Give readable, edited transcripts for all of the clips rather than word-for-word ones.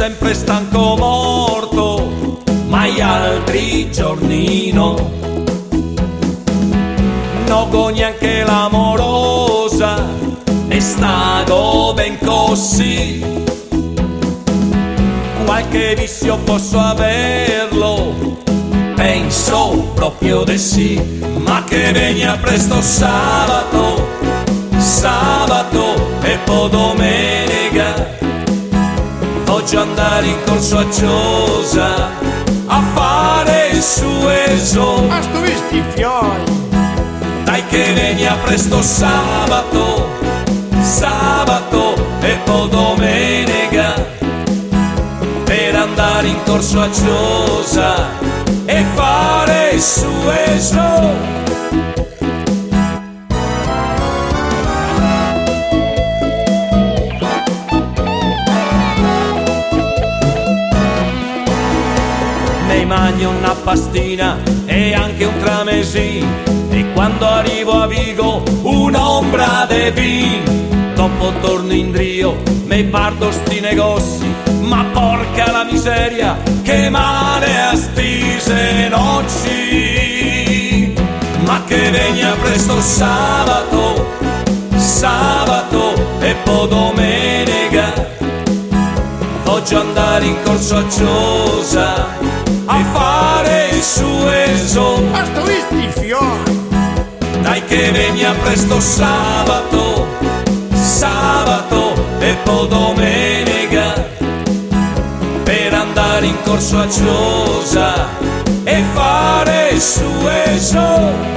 sempre stanco morto, ma gli altri giorni no. Non go neanche l'amorosa, è stato ben così. Qualche vizio posso averlo, penso proprio di sì. Ma che venga presto sabato, sabato e poi domenica. Voglio andare in corso a Giosa a fare il suo esame. Ma sto visti i fiori? Dai che venga presto sabato, sabato e poi domenica, per andare in corso a Giosa e fare il suo esame. Mi mangio una pastina e anche un tramesì, e quando arrivo a Vigo un'ombra de vin. Dopo torno in Rio, mi parto sti negozi, ma porca la miseria, che male a stise noci. Ma che venga presto sabato, sabato e poi domenica. Voglio andare in corso a Giosa a fare il suo esame. Ma sto visti i fiori? Dai che venga presto sabato, sabato e poi domenica, per andare in corso a Giosa e fare il suo esame.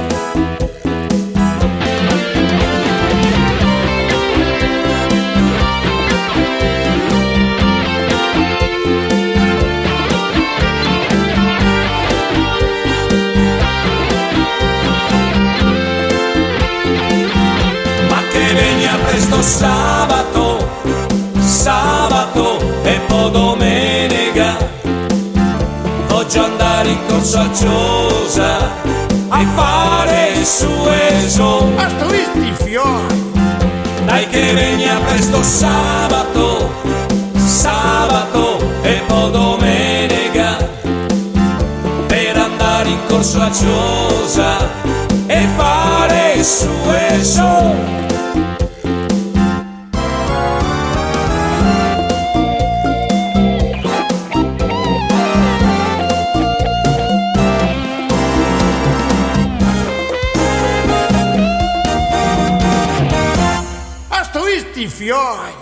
Presto sabato, sabato e poi domenica. Voglio andare in corso a Giosa a fare il suo esame. Ma sto visti i fiori? Dai che venga presto sabato, sabato e poi domenica, per andare in corso a Giosa e fare il suo esame. Ma sto visti i fiori?